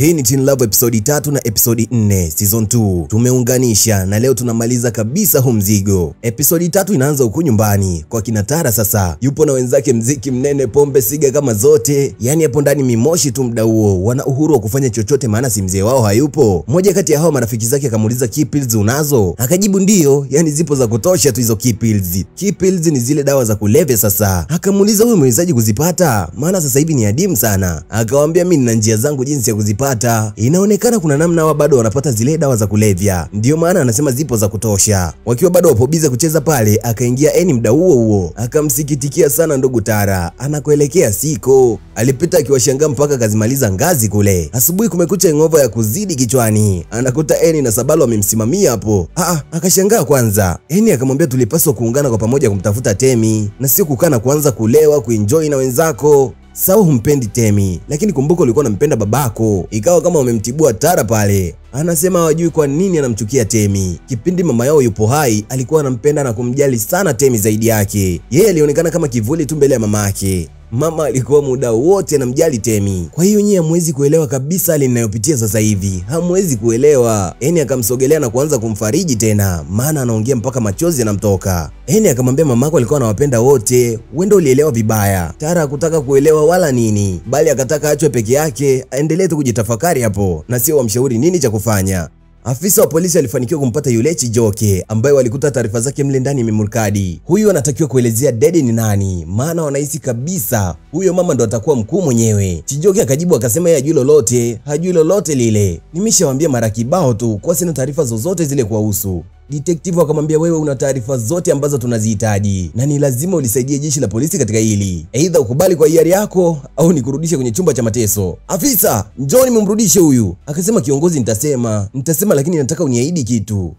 Hii ni Teen Love episode 3 na episode 4 season 2. Tumeunganisha na leo tunamaliza kabisa huu mzigo. Episode 3 inaanza huku nyumbani kwa kina Tara. Sasa yupo na wenzake, mziki mnene, pombe, siga kama zote. Yani hapo ndani mimoshi tu muda huo. Wana uhuru wa kufanya chochote maana si mzee wao hayupo. Mmoja kati ya hao marafiki zake akamuuliza key pills unazo? Akajibu ndio, yani zipo za kutosha tu hizo key pills. Key pills ni zile dawa za kulevya. Sasa akamuuliza wewe umewezaje kuzipata? Maana sasa hivi ni adimu sana. Akamwambia mimi nina njia zangu jinsi ya kuzipata. Inaonekana kuna namna wao bado wanapata zile dawa za kulevya. Ndio maana anasema zipo za kutosha. Wakiwa bado wapo bize kucheza pale, akaingia Eni muda huo. Akamsikitikia sana ndugu Tara. Anakoelekea siko. Alipita akiwashangaa mpaka kazimaliza ngazi kule. Asubuhi kumekucha ngova ya kuzidi kichwani. Anakuta Eni na Sabalo wamemsimamia hapo. Akashangaa kwanza. Eni akamwambia tulipaswa kuungana kwa pamoja kumtafuta Temi na sio kukana kuanza kulewa kuenjoy na wenzako. Sawa humpendi Temi, lakini kumbuka ulikuwa unampenda babako. Ikawa kama wamemtibua Tara pale. Anasema hawajui kwa nini anamchukia Temi. Kipindi mama yao yupo hai, alikuwa anampenda na kumjali sana Temi zaidi yake. Yeye alionekana kama kivuli tu mbele ya mamake. Mama alikuwa muda wote anamjali Temi. Kwa hiyo nyie hamwezi kuelewa kabisa hali ninayopitia sasa hivi. Hamwezi kuelewa. Eni akamsogelea na kuanza kumfariji tena, maana anaongea mpaka machozi yanamtoka. Eni akamwambia mamako alikuwa anawapenda wote, wewe ndio ulielewa vibaya. Tara hakutaka kuelewa wala nini, bali akataka achwe peke yake, aendelee tu kujitafakari hapo na sio wamshauri nini cha kufanya. Afisa wa polisi alifanikiwa kumpata yule Chijoke ambaye walikuta taarifa zake mle ndani mimurkadi. Huyu anatakiwa kuelezea Dede ni nani, maana wanahisi kabisa huyo mama ndo atakuwa mkuu mwenyewe. Chijoke akajibu akasema yeye hajui lolote lile. Nimeshawaambia mara kibao tu kwa sina taarifa zozote zile kuhusu. Detective akamwambia wewe una taarifa zote ambazo tunazihitaji na ni lazima ulisaidie jeshi la polisi katika hili. Aidha ukubali kwa hiari yako au nikurudishe kwenye chumba cha mateso. Afisa, njoni mumrudishe huyu. Akasema kiongozi nitasema lakini nataka uniahidi kitu.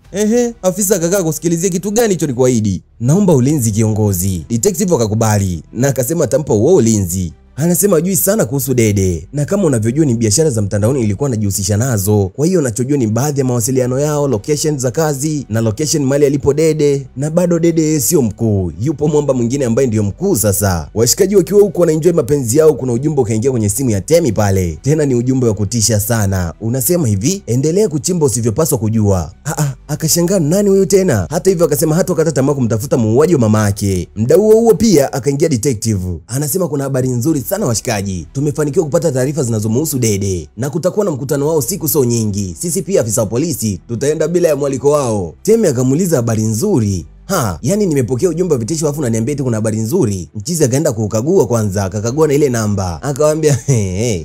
Afisa akakaa kusikilizia kitu gani hicho nikuahidi? Naomba ulinzi kiongozi. Detective akakubali na akasema atampa huo ulinzi. Anasema hajui sana kuhusu Dede na kama unavyojua ni biashara za mtandaoni ilikuwa anajihusisha nazo. Kwa hiyo anachojua ni baadhi ya mawasiliano yao, location za kazi na location mali alipo Dede, na bado Dede sio mkuu. Yupo mwamba mwingine ambaye ndio mkuu sasa. Washikaji wakiwa huko wanaenjoy mapenzi yao, kuna ujumbe ukaingia kwenye simu ya Temi pale. Tena ni ujumbe wa kutisha sana. Unasema hivi, endelea kuchimba usivyopaswa kujua. Akashangaa nani huyu tena? Hata hivyo akasema hata wakati tamaa kumtafuta muuaji wa mamake. Muda huo pia akaingia detective. Anasema kuna habari nzuri sana washikaji. Tumefanikiwa kupata taarifa zinazomhusu Dede na kutakuwa na mkutano wao siku so nyingi. Sisi pia afisa wa polisi tutaenda bila ya mwaliko wao. Temi akamuuliza habari nzuri? Yani nimepokea ujumbe wa vitisho afu unaniambia eti kuna habari nzuri. Mchizi akaenda kukagua kwanza, akakagua na ile namba. Akamwambia,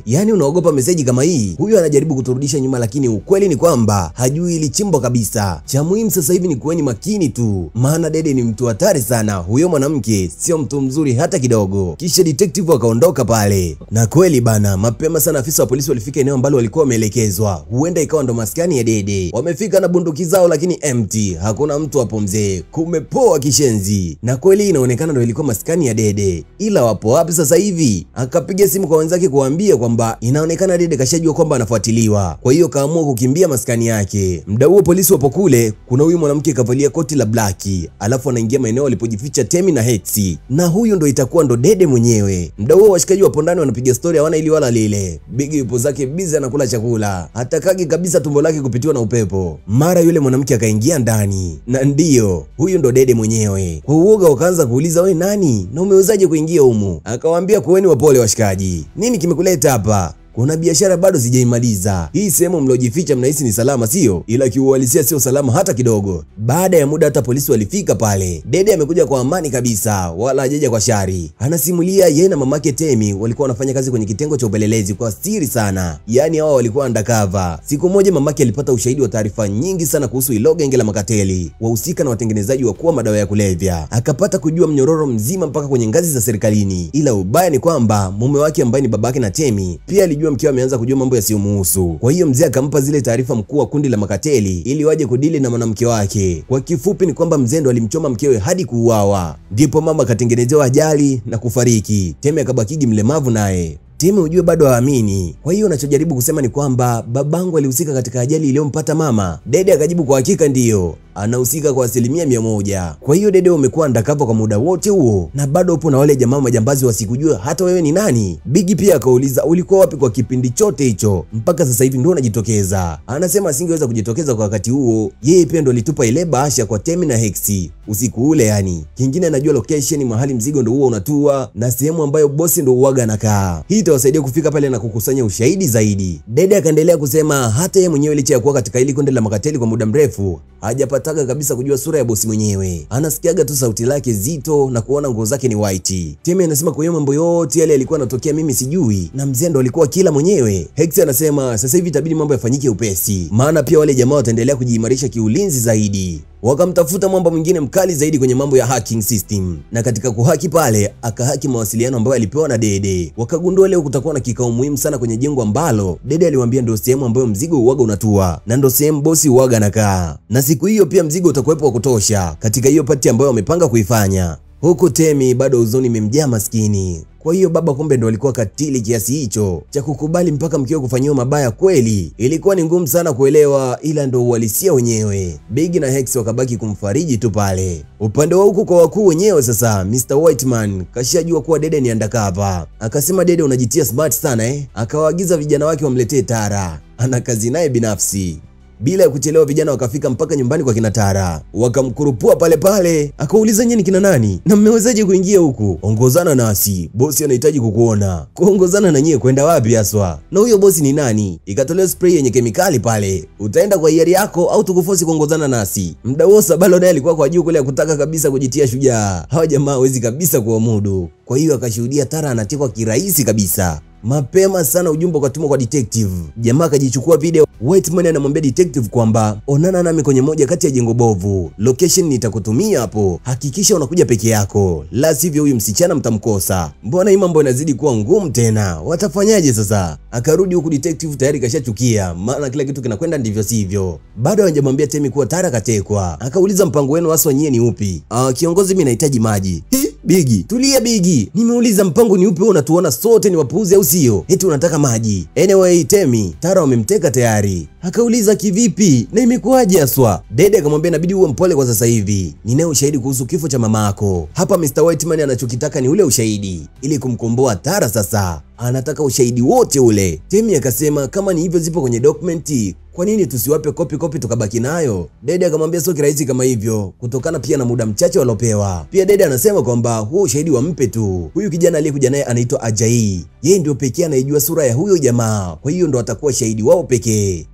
yani unaogopa meseji kama hii? Huyu anajaribu kuturudisha nyuma, lakini ukweli ni kwamba hajui ili chimbo kabisa. Cha muhimu sasa hivi ni kuweni makini tu, maana Dede ni mtu hatari sana. Huyo mwanamke sio mtu mzuri hata kidogo. Kisha detective akaondoka pale. Na kweli bana, mapema sana afisa wa polisi walifika eneo ambalo walikuwa wameelekezwa. Huenda ikawa ndo maskani ya Dede. Wamefika na bunduki zao lakini empty. Hakuna mtu hapo mzee. Kumepoa kishenzi. Na kweli inaonekana ndo ilikuwa maskani ya Dede. Ila wapo wapi sasa hivi? Akapiga simu kwa wenzake kuambia kwamba inaonekana Dede kashajua kwamba anafuatiliwa. Kwa hiyo kaamua kukimbia maskani yake. Muda huo polisi wapo kule, kuna huyu mwanamke kavalia koti la blaki, alafu anaingia maeneo walipojificha Temi na Hexi. Na huyu ndo itakuwa ndo Dede mwenyewe. Muda huo washikaji wapo ndani wanapiga story, hawana ili wala lile. Big yupo zake busy anakula chakula. Hatakagi kabisa tumbo lake kupitiwa na upepo. Mara yule mwanamke akaingia ndani. Na ndio, huyu ndo Dede mwenyewe. Kwa uoga wakaanza kuuliza wewe nani? Na umewezaje kuingia humu? Akawaambia kuweni wapole washikaji. Nini kimekuleta hapa? Kuna biashara bado sijaimaliza. Hii sehemu mlojificha mnahisi ni salama sio? Ila kiuhalisia sio salama hata kidogo. Baada ya muda hata polisi walifika pale. Dede amekuja kwa amani kabisa, wala hajaja kwa shari. Anasimulia yeye na mamake Temi walikuwa wanafanya kazi kwenye kitengo cha upelelezi kwa siri sana. Yaani hao walikuwa undercover. Siku moja mamake alipata ushahidi wa taarifa nyingi sana kuhusu hilo genge la makateli, wahusika na watengenezaji wa kuwa madawa ya kulevya. Akapata kujua mnyororo mzima mpaka kwenye ngazi za serikalini. Ila ubaya ni kwamba mume wake ambaye ni babake na Temi pia alijua mkeo ameanza kujua mambo yasiyomuhusu. Kwa hiyo mzee akampa zile taarifa mkuu wa kundi la makateli ili waje kudili na mwanamke wake. Kwa kifupi ni kwamba mzee ndo alimchoma mkewe hadi kuuawa. Ndipo mama akatengenezewa ajali na kufariki. Temi akabakigi mlemavu naye. Temi ujue bado haamini. Kwa hiyo unachojaribu kusema ni kwamba babangu alihusika katika ajali iliyompata mama? Dede akajibu kwa hakika ndiyo. anahusika kwa 100%. Kwa hiyo Dede umekuwa undercover kwa muda wote huo na bado upo na wale jamaa majambazi wasikujua hata wewe ni nani? Bigi pia akauliza ulikuwa wapi kwa kipindi chote hicho mpaka sasa hivi ndio unajitokeza? Anasema asingeweza kujitokeza kwa wakati huo, yeye pia ndo alitupa ile bahasha kwa Temi na Hexi usiku ule yani. Kingine anajua location mahali mzigo ndo huo unatua na sehemu ambayo bosi ndo uaga anakaa. Hii itawasaidia kufika pale na kukusanya ushahidi zaidi. Dede akaendelea kusema hata yeye mwenyewe licha ya kuwa katika ile kundi la makateli kwa muda mrefu hajapataga kabisa kujua sura ya bosi mwenyewe. Anasikiaga tu sauti lake zito na kuona nguo zake ni white. Temi anasema kwa hiyo mambo yote yale yalikuwa yanatokea mimi sijui na mzee ndo alikuwa kila mwenyewe. Hexi anasema sasa hivi itabidi mambo yafanyike upesi, maana pia wale jamaa wataendelea kujiimarisha kiulinzi zaidi. Wakamtafuta mwamba mwingine mkali zaidi kwenye mambo ya hacking system, na katika kuhaki pale akahaki mawasiliano ambayo alipewa na Dede. Wakagundua leo kutakuwa na kikao muhimu sana kwenye jengo ambalo Dede aliwaambia ndio sehemu ambayo mzigo uaga unatua na ndio sehemu bosi uaga anakaa, na siku hiyo pia mzigo utakuwepo wa kutosha katika hiyo party ambayo wamepanga kuifanya. Huku Temi bado huzuni imemjaa maskini. Kwa hiyo baba kumbe ndo alikuwa katili kiasi hicho cha kukubali mpaka mkeo kufanyiwa mabaya kweli. Ilikuwa ni ngumu sana kuelewa, ila ndo uhalisia wenyewe. Big na Hex wakabaki kumfariji tu pale. Upande wa huku kwa wakuu wenyewe sasa, Mr. Whiteman kashajua kuwa Dede ni undercover. Akasema Dede unajitia smart sana Akawaagiza vijana wake wamletee Tara, ana kazi naye binafsi. Bila ya kuchelewa vijana wakafika mpaka nyumbani kwa kina Tara. Wakamkurupua pale pale. Akauliza nyinyi kina nani? Na mmewezaje kuingia huku? Ongozana nasi. Bosi anahitaji kukuona. Kuongozana na nyie kwenda wapi haswa? Na huyo bosi ni nani? Ikatolewa spray yenye kemikali pale. Utaenda kwa hiari yako au tukufosi kuongozana nasi? Mda huo Sabalo naye alikuwa kwa juu kule kutaka kabisa kujitia shujaa. Hawa jamaa hawezi kabisa kuamudu. Kwa hiyo akashuhudia Tara anatekwa kirahisi kabisa. Mapema sana ujumbe ukatumwa kwa detective. Jamaa akajichukua video. Whiteman anamwambia detective kwamba onana nami kwenye moja kati ya jengo bovu. Location nitakutumia hapo. Hakikisha unakuja peke yako. La sivyo huyu msichana mtamkosa. Mbona hii mambo inazidi kuwa ngumu tena? Watafanyaje sasa? Akarudi huku detective tayari kashachukia, maana kila kitu kinakwenda ndivyo sivyo. Bado hajamwambia Temi kuwa Tara katekwa. Akauliza mpango wenu hasa nyie ni upi? Kiongozi mimi nahitaji maji. Bigi, tulia Bigi. Nimeuliza mpango ni upi wewe unatuona sote ni wapuuzi au sio? Eti unataka maji. Anyway, Temi, Tara wamemteka tayari. Akauliza kivipi? Na imekuaje aswa? Dede akamwambia inabidi uwe mpole kwa sasa hivi. Ninayo ushahidi kuhusu kifo cha mamako. Hapa Mr. Whiteman anachokitaka ni ule ushahidi ili kumkomboa Tara sasa. Anataka ushahidi wote ule. Temi akasema kama ni hivyo zipo kwenye dokumenti, kwa nini tusiwape kopi tukabaki nayo? Dede akamwambia sio kirahisi kama hivyo, kutokana pia na muda mchache walopewa. Pia Dede anasema kwamba huo ushahidi wampe tu. Huyu kijana aliyekuja naye anaitwa Ajai. Yeye ndio pekee anayejua sura ya huyo jamaa. Kwa hiyo ndo atakuwa shahidi wao pekee.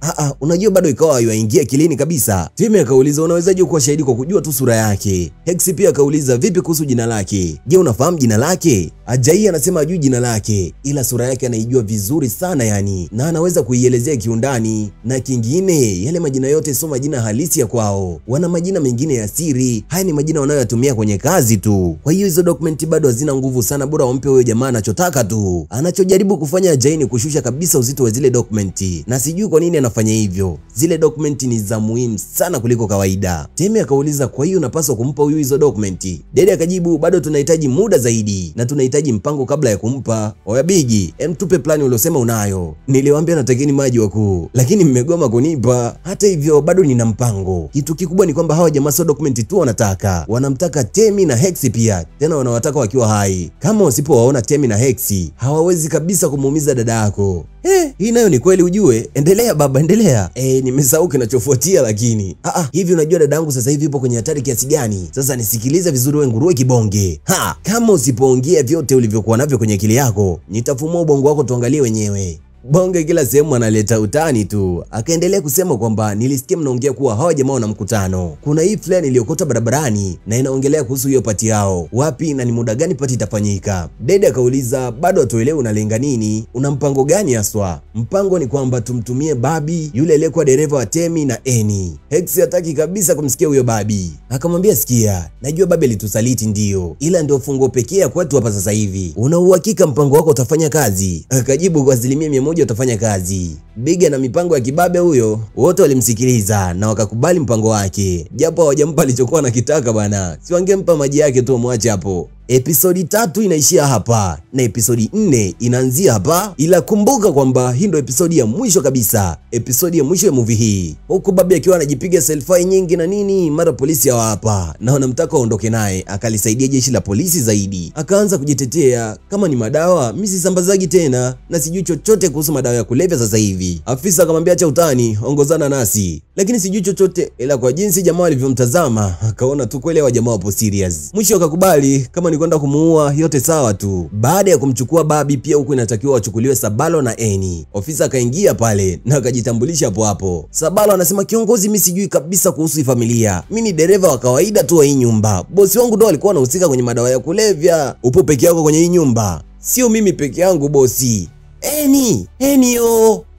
Unajua bado ikawa hayaingia kilini kabisa. Temi akauliza unawezaje kuwa shahidi kwa kujua tu sura yake? Hex pia akauliza vipi kuhusu jina lake? Je, unafahamu jina lake? Ajai anasema hajui jina lake, ila sura yake anaijua vizuri sana yani, na anaweza kuielezea kiundani. Na kingine, yale majina yote sio majina halisi ya kwao. Wana majina mengine ya siri. Haya ni majina wanayoyatumia kwenye kazi tu. Kwa hiyo hizo dokumenti bado hazina nguvu sana, bora wampe huyo jamaa anachotaka tu. Anachojaribu kufanya Ajai ni kushusha kabisa uzito wa zile dokumenti. Na sijui kwa nini anafanya hivyo. Zile dokumenti ni za muhimu sana kuliko kawaida. Temi akauliza kwa hiyo unapaswa kumpa huyu hizo dokumenti? Dede akajibu bado tunahitaji muda zaidi na tunahitaji mpango kabla ya kumpa. Oya Bigi, tupe plani uliosema unayo. Niliwaambia natakeni maji wakuu, lakini mmegoma kunipa. Hata hivyo bado nina mpango. Kitu kikubwa ni kwamba hawa jamaa sio dokumenti tu wanataka. Wanamtaka Temi na Hex pia. Tena wanawataka wakiwa hai. Kama wasipowaona Temi na Hex, hawawezi kabisa kumuumiza dada yako. Hii nayo ni kweli ujue. Endelea baba, endelea. Nimesahau kinachofuatia lakini. Hivi unajua dada yangu sasa hivi yupo kwenye hatari kiasi gani? Sasa nisikilize vizuri wewe nguruwe kibonge. Kama usipoongea vyote ulivyokuwa navyo kwenye akili yako, nitafumua ubongo wako tuangalie wenyewe. Bonge kila sehemu analeta utani tu. Akaendelea kusema kwamba nilisikia mnaongea kuwa hawa jamaa wana mkutano. Kuna hii flani iliyokota barabarani na inaongelea kuhusu hiyo pati yao. Wapi na ni muda gani pati itafanyika? Dede akauliza bado hatuelewi unalenga nini? Una mpango gani haswa? Mpango ni kwamba tumtumie Babi, yule aliyekuwa dereva wa Temi na Eni. Hex hataki kabisa kumsikia huyo Babi. Akamwambia sikia, najua Babi alitusaliti ndio, ila ndio fungo pekee kwetu hapa sasa hivi. Una uhakika mpango wako utafanya kazi? Akajibu kwa 100% utafanya kazi. Bigi na mipango ya kibabe huyo. Wote walimsikiliza na wakakubali mpango wake, japo hawajampa alichokuwa anakitaka bana. Si wangempa maji yake tu mwache hapo. Episodi 3 inaishia hapa na episodi 4 inaanzia hapa, ila kumbuka kwamba hii ndo episodi ya mwisho kabisa, episodi ya mwisho ya movie hii. Huku babi akiwa anajipiga selfie nyingi na nini, mara polisi hawa hapa na wanamtaka aondoke naye akalisaidia jeshi la polisi zaidi. Akaanza kujitetea, kama ni madawa mimi sisambazagi tena na sijui chochote kuhusu madawa ya kulevya sasa hivi. Afisa akamwambia acha utani, ongozana nasi. Lakini sijui chochote, ila kwa jinsi jamaa alivyomtazama akaona tu kweli wa jamaa wapo serious. Mwisho akakubali kama ni kwenda kumuua yote sawa tu. Baada ya kumchukua babi, pia huku inatakiwa wachukuliwe Sabalo na Eni. Ofisa akaingia pale na akajitambulisha hapo hapo. Sabalo anasema kiongozi, mimi sijui kabisa kuhusu familia. Mimi ni dereva wa kawaida tu wa hii nyumba. Bosi wangu ndo alikuwa anahusika kwenye madawa ya kulevya. Upo peke yako kwenye hii nyumba? Sio mimi peke yangu bosi.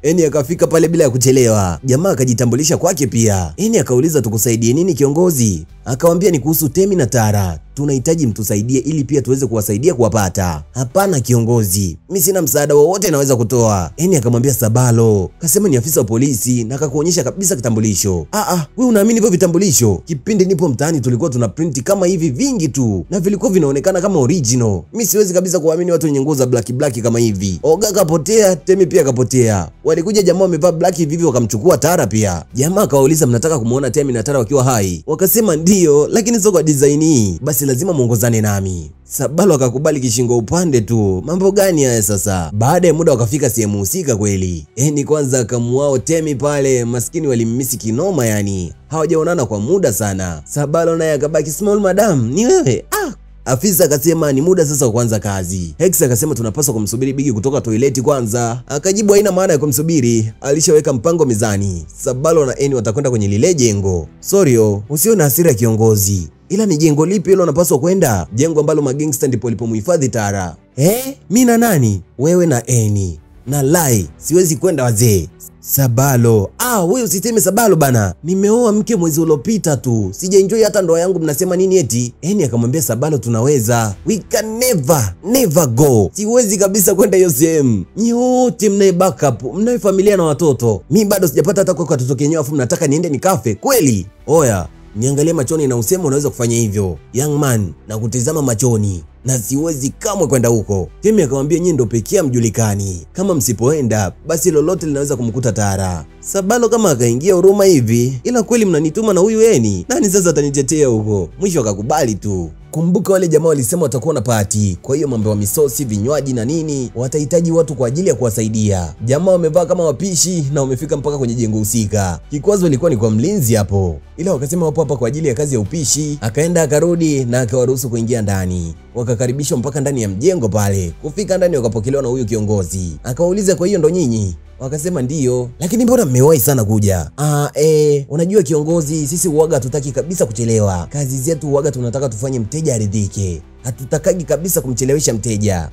Eni akafika pale bila ya kuchelewa. Jamaa akajitambulisha kwake pia. Eni akauliza tukusaidie nini kiongozi? Akawambia ni kuhusu Temi na Tara. Tunahitaji mtusaidie ili pia tuweze kuwasaidia kuwapata. Hapana kiongozi, mimi sina msaada wowote naweza kutoa. Eni akamwambia Sabalo, kasema ni afisa wa polisi na akakuonyesha kabisa kitambulisho. Wewe unaamini hivyo vitambulisho? Kipindi nipo mtaani tulikuwa tuna print kama hivi vingi tu na vilikuwa vinaonekana kama original. Mimi siwezi kabisa kuamini watu wenye nguo za black kama hivi. Oga kapotea, Temi pia kapotea. Walikuja jamaa wamevaa black hivi wakamchukua Tara pia. Jamaa akawauliza mnataka kumuona Temi na Tara wakiwa hai? Wakasema ndio, lakini sio kwa design hii. Basi lazima muongozane nami. Sabalo akakubali kishingo upande tu. Mambo gani haya sasa? Baada ya muda wakafika sehemu husika kweli. Eni kwanza akamuao Temi pale, maskini walimmisi kinoma yani. Hawajaonana kwa muda sana. Sabalo naye akabaki small madam, ni wewe? Afisa akasema ni muda sasa wa kuanza kazi. Hex akasema tunapaswa kumsubiri Bigi kutoka toileti kwanza. Akajibu haina maana ya kumsubiri, alishaweka mpango mezani. Sabalo na Eni watakwenda kwenye lile jengo. Sorry, usiwe na hasira kiongozi. Ila ni jengo lipi hilo unapaswa kwenda? Jengo ambalo magangster ndipo walipomhifadhi Tara. Mimi na nani? Wewe na Eni. Na lai, siwezi kwenda wazee. Sabalo, wewe usiteme Sabalo bana. Nimeoa mke mwezi uliopita tu. Sijaenjoy hata ndoa yangu, mnasema nini eti? Eni akamwambia Sabalo tunaweza. We can never go. Siwezi kabisa kwenda hiyo sehemu. Nyote mnae backup, mnae familia na watoto. Mimi bado sijapata hata kwa watoto kenyewe afu mnataka niende nikafe kweli? Oya, niangalie machoni na useme unaweza kufanya hivyo. Young man, na kutizama machoni. Na siwezi kamwe kwenda huko. Temi akamwambia nyinyi ndo pekee mjulikani. Kama msipoenda, basi lolote linaweza kumkuta Tara. Sabalo kama akaingia huruma hivi, ila kweli mnanituma na huyu Eni. Nani sasa atanitetea huko? Mwisho akakubali tu. Kumbuka wale jamaa walisema watakuwa na party. Kwa hiyo mambo ya misosi, vinywaji na nini, watahitaji watu kwa ajili ya kuwasaidia. Jamaa wamevaa kama wapishi na wamefika mpaka kwenye jengo husika. Kikwazo ilikuwa ni kwa mlinzi hapo. Ila wakasema wapo hapa kwa ajili ya kazi ya upishi. Akaenda akarudi na akawaruhusu kuingia ndani. Wakakaribishwa mpaka ndani ya mjengo pale. Kufika ndani wakapokelewa na huyu kiongozi. Akawauliza kwa hiyo ndo nyinyi? Wakasema ndio. Lakini mbona mmewahi sana kuja? Unajua kiongozi, sisi uwaga hatutaki kabisa kuchelewa. Kazi zetu uwaga tunataka tufanye mteja aridhike. Hatutakagi kabisa kumchelewesha mteja.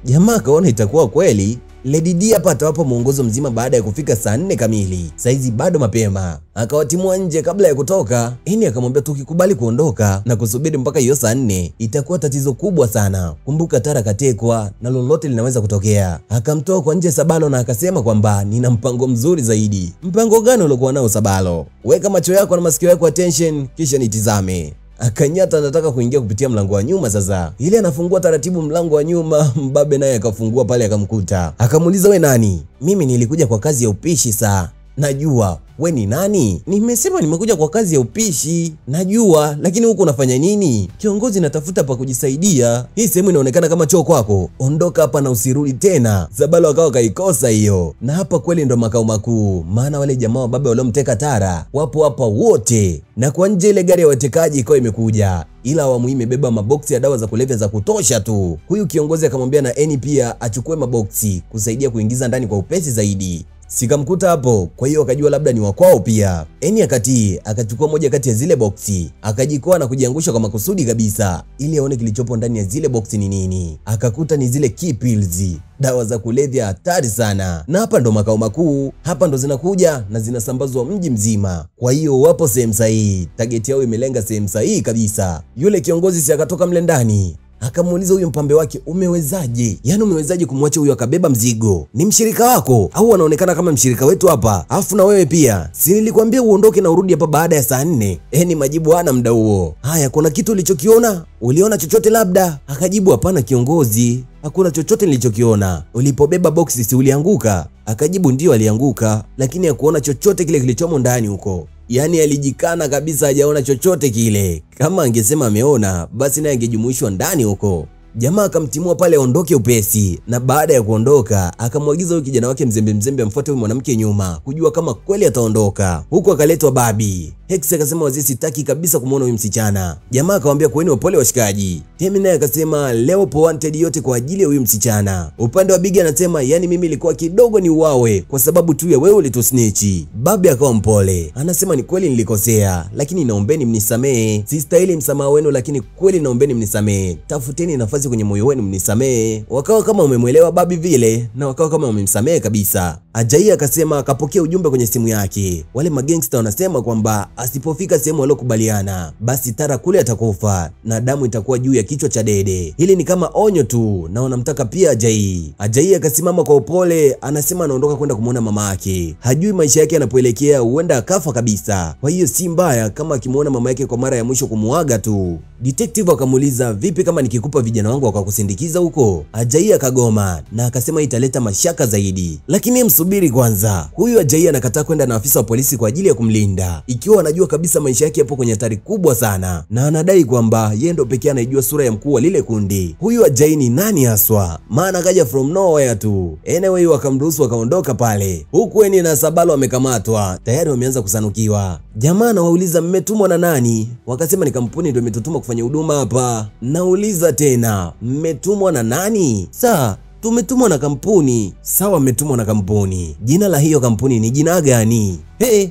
Jamaa akaona itakuwa kweli. Lady D hapa atawapa mwongozo mzima baada ya kufika saa 4 kamili. Saizi bado mapema. Akawatimua nje kabla ya kutoka. Eni akamwambia tukikubali kuondoka na kusubiri mpaka hiyo saa 4 itakuwa tatizo kubwa sana. Kumbuka Tara katekwa na lolote linaweza kutokea. Akamtoa kwa nje Sabalo na akasema kwamba nina mpango mzuri zaidi. Mpango gani uliokuwa nao Sabalo? Weka macho yako na masikio yako attention kisha nitizame. Akanyata anataka kuingia kupitia mlango wa nyuma sasa. Ile anafungua taratibu mlango wa nyuma, mbabe naye akafungua pale akamkuta. Akamuuliza we nani? Mimi nilikuja kwa kazi ya upishi saa. Najua. We ni nani? Nimesema nimekuja kwa kazi ya upishi. Najua, lakini huko unafanya nini? Kiongozi natafuta pa kujisaidia. Hii sehemu inaonekana kama choo kwako. Ondoka hapa na usirudi tena. Sabalo akawa kaikosa hiyo. Na hapa kweli ndo makao makuu. Maana wale jamaa wa baba waliomteka Tara wapo hapa wote. Na kwa nje ile gari ya watekaji ikawa imekuja. Ila awamu hii imebeba maboksi ya dawa za kulevya za kutosha tu. Huyu kiongozi akamwambia na Eni pia achukue maboksi kusaidia kuingiza ndani kwa upesi zaidi. Sikamkuta hapo, kwa hiyo akajua labda ni wakwao pia. Eni akatii, akachukua moja kati ya zile boksi, akajikoa na kujiangusha kwa makusudi kabisa ili aone kilichopo ndani ya zile boksi ni nini. Akakuta ni zile key pills, dawa za kulevya hatari sana. Na hapa ndo makao makuu, hapa ndo zinakuja na zinasambazwa mji mzima. Kwa hiyo wapo sehemu sahihi, target yao imelenga sehemu sahihi kabisa. Yule kiongozi si akatoka mle ndani. Akamuuliza huyo mpambe wake, umewezaje? Yaani umewezaje kumwacha huyo akabeba mzigo? Ni mshirika wako au anaonekana kama mshirika wetu hapa? Alafu na wewe pia, si nilikwambia uondoke na urudi hapa baada ya saa 4? Ni majibu hana muda huo. Haya, kuna kitu ulichokiona? Uliona chochote labda? Akajibu, hapana kiongozi, hakuna chochote nilichokiona. Ulipobeba boksi si ulianguka? Akajibu, ndio alianguka, lakini hakuona chochote kile kilichomo ndani huko. Yaani alijikana kabisa hajaona chochote kile. Kama angesema ameona, basi naye angejumuishwa ndani huko. Jamaa akamtimua pale aondoke upesi, na baada ya kuondoka akamwagiza huyo kijana wake mzembe amfuate huyo mwanamke nyuma kujua kama kweli ataondoka. Huko akaletwa Babi. Hex akasema wazee, sitaki kabisa kumuona huyu msichana. Jamaa akamwambia kuweni wapole washikaji. Temi naye akasema leo po wanted yote kwa ajili ya huyu msichana. Upande wa Bigi anasema yani mimi ilikuwa kidogo ni uwawe kwa sababu tu ya wewe ulitusnichi. Babi akawa mpole. Anasema ni kweli nilikosea, lakini naombeni mnisamee. Sistahili msamaha wenu, lakini kweli naombeni mnisamee. Tafuteni nafasi kwenye moyo wenu mnisamee. Wakawa kama umemwelewa Babi vile, na wakawa kama umemsamee kabisa. Ajai akasema akapokea ujumbe kwenye simu yake. Wale magangster wanasema kwamba asipofika sehemu waliokubaliana basi Tara kule atakufa na damu itakuwa juu ya kichwa cha Dede. Hili ni kama onyo tu na wanamtaka pia Ajai. Ajai akasimama kwa upole, anasema anaondoka kwenda kumuona mama yake. Hajui maisha yake yanapoelekea huenda akafa kabisa. Kwa hiyo si mbaya kama akimuona mama yake kwa mara ya mwisho kumuaga tu. Detective akamuuliza, vipi kama nikikupa vijana wangu wakakusindikiza huko? Ajai akagoma na akasema italeta mashaka zaidi. Lakini msubiri kwanza. Huyu Ajai anakataa kwenda na afisa wa polisi kwa ajili ya kumlinda, ikiwa anajua kabisa maisha yake yapo kwenye hatari kubwa sana, na anadai kwamba yeye ndo pekee anayejua sura ya mkuu wa lile kundi. Huyu Ajai ni nani haswa? Maana kaja from nowhere tu. Anyway, wakamruhusu akaondoka pale. Huku Eni na Sabalo wamekamatwa, tayari wameanza kusanukiwa. Jamaa anawauliza mmetumwa na nani? Wakasema ni kampuni ndio imetutuma kufanya huduma hapa. Nauliza tena, mmetumwa na nani? Saa tumetumwa na kampuni. Sawa, mmetumwa na kampuni. Jina la hiyo kampuni ni jina gani?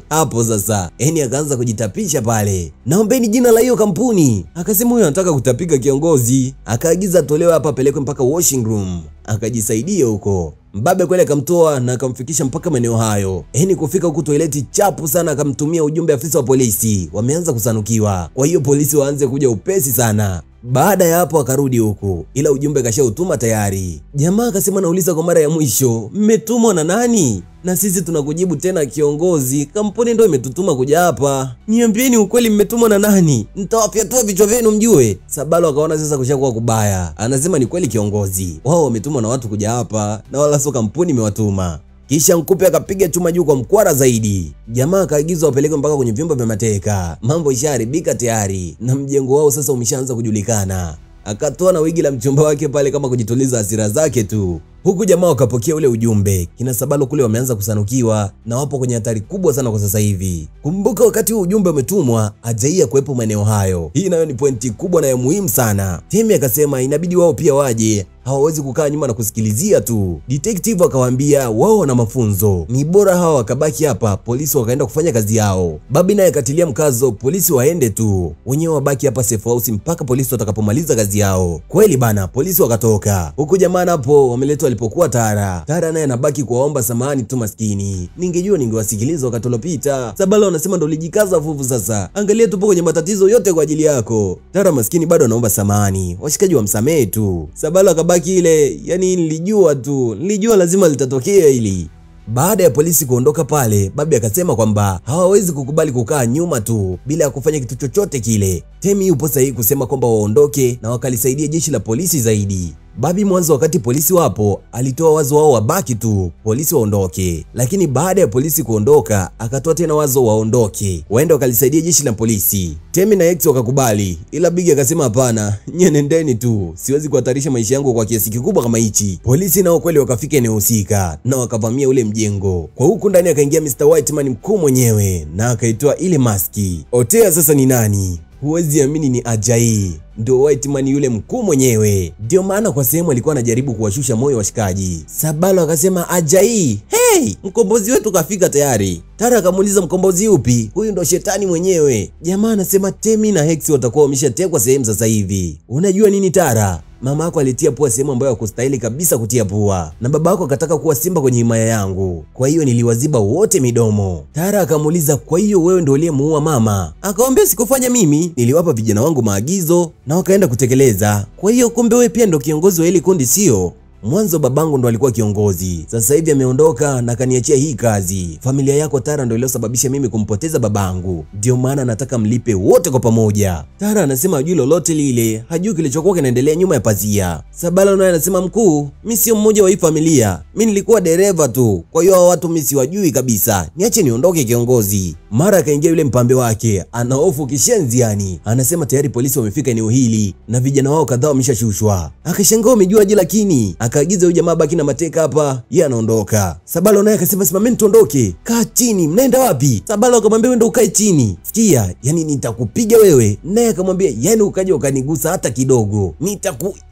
Hapo sasa Eni akaanza kujitapisha pale. Naombeni jina la hiyo kampuni. Akasema huyo anataka kutapika kiongozi. Akaagiza tolewe hapa apelekwe mpaka washing room. Akajisaidia huko. Mbabe kweli akamtoa na akamfikisha mpaka maeneo hayo. Eni kufika huko toileti chapu sana, akamtumia ujumbe afisa wa polisi. Wameanza kusanukiwa. Kwa hiyo polisi waanze kuja upesi sana. Baada ya hapo akarudi huku, ila ujumbe kashautuma tayari. Jamaa akasema nauliza kwa mara ya mwisho, mmetumwa na nani? Na sisi tunakujibu tena kiongozi, kampuni ndio imetutuma kuja hapa. Niambieni ukweli, mmetumwa na nani? Nitawafyatua vichwa vyenu mjue. Sabalo akaona sasa kushakuwa kubaya. Anasema ni kweli kiongozi, wao wametumwa na watu kuja hapa na wala sio kampuni imewatuma. Kisha Mkupe akapiga chuma juu kwa mkwara zaidi. Jamaa akaagizwa wapelekwe mpaka kwenye vyumba vya mateka. Mambo ishaharibika tayari na mjengo wao sasa umeshaanza kujulikana. Akatoa na wigi la mchumba wake pale kama kujituliza hasira zake tu. Huku jamaa wakapokea ule ujumbe. Kina Sabalo kule wameanza kusanukiwa na wapo kwenye hatari kubwa sana kwa sasa hivi. Kumbuka wakati huu ujumbe umetumwa, Ajai kuwepo maeneo hayo. Hii nayo ni pointi kubwa na ya muhimu sana. Temi akasema inabidi wao pia waje. Hawawezi kukaa nyuma na kusikilizia tu. Detective akawaambia wao wana mafunzo. Ni bora hawa wakabaki hapa, polisi wakaenda kufanya kazi yao. Babi naye akatilia mkazo polisi waende tu. Wenyewe wabaki hapa safe house mpaka polisi watakapomaliza kazi yao. Kweli bana, polisi wakatoka. Huku jamaa hapo wameletwa alipokuwa Tara. Tara naye anabaki kuwaomba samahani tu maskini. Ningejua ningewasikiliza wakati uliopita. Sabalo anasema ndo lijikaza fuvu sasa. Angalia tupo kwenye matatizo yote kwa ajili yako. Tara maskini bado anaomba samahani. Washikaji wamsamee tu. Sabalo akabaki ile, yani nilijua lazima litatokea hili. Baada ya polisi kuondoka pale, Babi akasema kwamba hawawezi kukubali kukaa nyuma tu bila ya kufanya kitu chochote kile. Temi yupo sahihi kusema kwamba waondoke na wakalisaidia jeshi la polisi zaidi. Babi mwanzo wakati polisi wapo alitoa wazo wao wabaki tu, polisi waondoke. Lakini baada ya polisi kuondoka akatoa tena wazo waondoke, waende wakalisaidia jeshi la polisi. Temi na Hex wakakubali, ila Bigi akasema hapana, nyie nendeni tu, siwezi kuhatarisha maisha yangu kwa kiasi kikubwa kama hichi. Polisi nao kweli wakafika eneo husika na wakavamia ule mjengo. Kwa huku ndani akaingia Mr. Whiteman mkuu mwenyewe na akaitoa ile maski. Otea sasa ni nani? Huwezi amini ni Ajai. Ndio Whiteman yule mkuu mwenyewe. Ndio maana kwa sehemu alikuwa anajaribu kuwashusha moyo washikaji. Sabalo akasema Ajai, hey, mkombozi wetu kafika tayari. Tara akamuuliza mkombozi upi? Huyu ndo shetani mwenyewe. Jamaa anasema Temi na Hex watakuwa wameshatekwa sehemu sasa hivi. Unajua nini Tara? mama yako alitia pua sehemu ambayo hakustahili kabisa kutia pua, na baba yako akataka kuwa simba kwenye himaya yangu, kwa hiyo niliwaziba wote midomo. Tara akamuuliza, kwa hiyo wewe ndio uliyemuua mama? Akamwambia, sikufanya mimi, niliwapa vijana wangu maagizo na wakaenda kutekeleza. Kwa hiyo kumbe wewe pia ndio kiongozi wa hili kundi, sio? Mwanzo babangu ndo alikuwa kiongozi, sasa hivi ameondoka na kaniachia hii kazi. Familia yako Tara ndio iliyosababisha mimi kumpoteza babangu, ndio maana nataka mlipe wote kwa pamoja. Tara anasema hajui lolote lile, hajui kilichokuwa kinaendelea nyuma ya pazia. Sabalo naye anasema, mkuu, mimi sio mmoja wa hii familia, mimi nilikuwa dereva tu, kwa hiyo hao watu mimi siwajui kabisa, niache niondoke kiongozi. Mara akaingia yule mpambe wake, ana hofu kishenzi yani. Anasema tayari polisi wamefika eneo hili na vijana wao kadhaa wameshashushwa. Akashangaa, umejuaje? Lakini akaagiza huyu jamaa baki na mateka hapa, yeye anaondoka. Sabalo naye akasema, simameni tuondoke. Kaa chini, mnaenda wapi? Sabalo akamwambia, wewe ndio ukae chini. Sikia, yani nitakupiga wewe. Naye akamwambia, yani ukaje ukanigusa hata kidogo,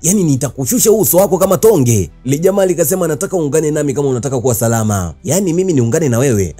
nitakushusha uso wako kama tonge. Ile jamaa likasema, nataka uungane nami kama unataka kuwa salama. Yani mimi niungane na wewe?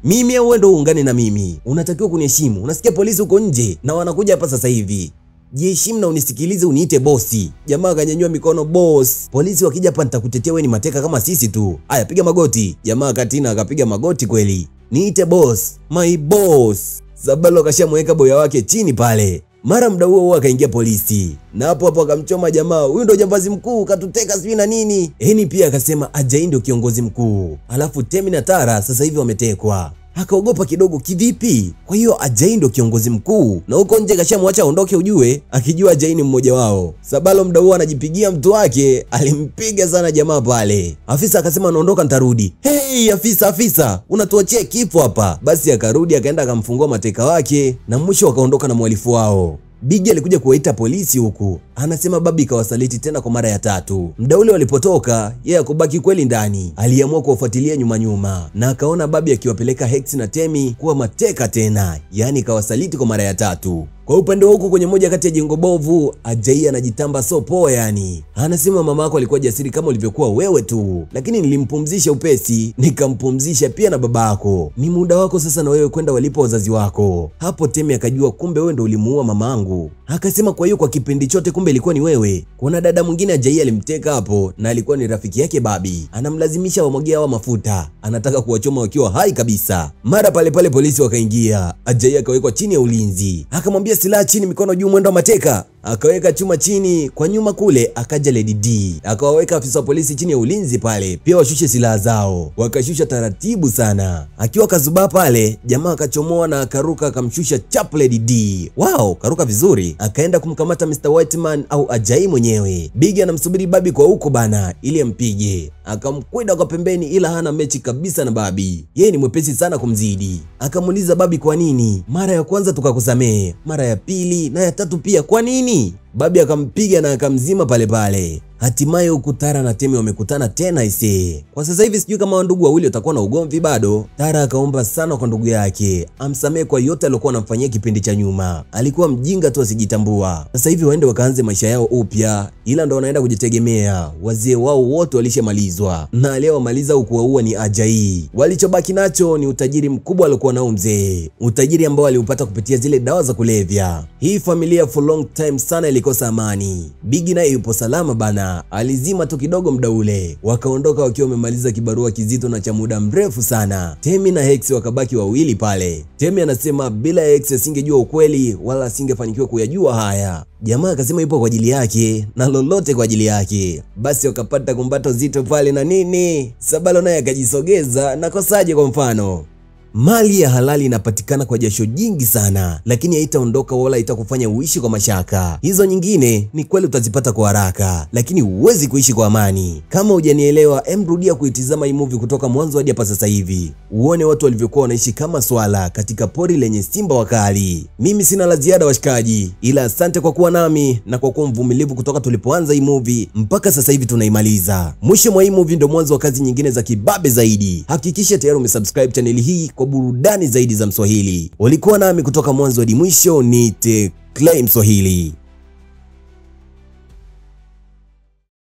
Mimi au wewe ndio uungane na mimi? Unatakiwa kuniheshimu. Unasikia polisi huko nje na wanakuja hapa sasa hivi. Jiheshimu na unisikilize, uniite bosi. Jamaa akanyanyua mikono, boss. Polisi wakija hapa nitakutetea, wewe ni mateka kama sisi tu. Aya, piga magoti. Jamaa akatina akapiga magoti kweli. Niite boss, my boss. Sabalo akashamweka boya wake chini pale. Mara muda huo akaingia polisi. Na hapo akamchoma jamaa, huyu ndo jambazi mkuu, katuteka sijui na nini. Eni pia akasema Ajay ndio kiongozi mkuu. Alafu Temi na Tara sasa hivi wametekwa. Akaogopa kidogo, kivipi? Kwa hiyo Ajay ndo kiongozi mkuu na huko nje kashamwacha aondoke, ujue, akijua Ajay ni mmoja wao. Sabalo muda huo anajipigia mtu wake, alimpiga sana jamaa pale. Afisa akasema, naondoka nitarudi. Hey afisa, unatuachia kifo hapa. Basi akarudi akaenda akamfungua mateka wake na mwisho wakaondoka na mwalifu wao. Bigi alikuja kuwaita polisi huku. Anasema babi kawasaliti tena kwa mara ya 3. Muda ule walipotoka, yeye akubaki kweli ndani. Aliamua kuwafuatilia nyuma na akaona babi akiwapeleka Hex na Temi kuwa mateka tena. Yani kawasaliti kwa mara ya 3. Kwa upande huko kwenye moja kati ya jengo bovu, Ajay anajitamba so poa yani. Anasema mama yako alikuwa jasiri kama ulivyokuwa wewe tu, lakini nilimpumzisha upesi, nikampumzisha pia na baba yako. Ni muda wako sasa na wewe kwenda walipo wazazi wako. Hapo Temi akajua kumbe wewe ndio ulimuua mamangu. Akasema kwa hiyo kwa kipindi chote kumbe ilikuwa ni wewe. Kuna dada mwingine Ajay alimteka hapo na alikuwa ni rafiki yake babi. Anamlazimisha wamwagie hawa mafuta. Anataka kuwachoma wakiwa hai kabisa. Mara pale polisi wakaingia. Ajay akawekwa chini ya ulinzi. Akamwambia silaha chini, mikono juu, mwendo wa mateka. Akaweka chuma chini. Kwa nyuma kule akaja Lady D. Akawaweka afisa wa polisi chini ya ulinzi pale, pia washushe silaha zao. Wakashusha taratibu sana. Akiwa kazuba pale, jamaa akachomoa na akaruka akamshusha chap Lady D. Wow, karuka vizuri. Akaenda kumkamata Mr. Whiteman au Ajay mwenyewe. Bigi anamsubiri babi kwa huko bana ili ampige. Akamkwenda kwa pembeni, ila hana mechi kabisa na babi. Yeye ni mwepesi sana kumzidi. Akamuuliza babi, kwa nini? Mara ya kwanza tukakusamehe, mara ya pili na ya 3 pia, kwa nini? Babi akampiga na akamzima pale. Hatimaye huku Tara na Temi wamekutana tena ise. Kwa sasa hivi sijui kama ndugu wawili watakuwa na ugomvi bado. Tara akaomba sana kwa ndugu yake amsamehe kwa yote aliyokuwa anamfanyia kipindi cha nyuma. Alikuwa mjinga tu asijitambua. Sasa hivi waende wakaanze maisha yao upya, ila ndo wanaenda kujitegemea. Wazee wao wote walishamalizwa na aliyewamaliza kuwaua ni Ajay. Walichobaki nacho ni utajiri mkubwa aliokuwa nao mzee, utajiri ambao aliupata kupitia zile dawa za kulevya. Hii familia for long time sana ilikosa amani. Bigi naye yupo salama bana. Alizima tu kidogo muda ule. Wakaondoka wakiwa wamemaliza kibarua kizito na cha muda mrefu sana. Temi na Hex wakabaki wawili pale. Temi anasema bila Hex asingejua ukweli wala asingefanikiwa kuyajua haya. Jamaa akasema ipo kwa ajili yake na lolote kwa ajili yake. Basi wakapata kumbato zito pale na nini. Sabalo naye akajisogeza na kosaje kwa mfano. Mali ya halali inapatikana kwa jasho jingi sana, lakini haitaondoka wala haitakufanya uishi kwa mashaka. Hizo nyingine ni kweli utazipata kwa haraka, lakini huwezi kuishi kwa amani. Kama hujanielewa, emrudia kuitizama hii movie kutoka mwanzo hadi hapa sasa hivi. Uone watu walivyokuwa wanaishi kama swala katika pori lenye simba wakali. Mimi sina la ziada washikaji, ila asante kwa kuwa nami na kwa kuwa mvumilivu kutoka tulipoanza hii movie mpaka sasa hivi tunaimaliza. Mwisho mwa hii movie ndo mwanzo wa kazi nyingine za kibabe zaidi. Hakikisha tayari umesubscribe channel hii kwa burudani zaidi za Mswahili. Ulikuwa nami kutoka mwanzo hadi mwisho, ni Clay Mswahili.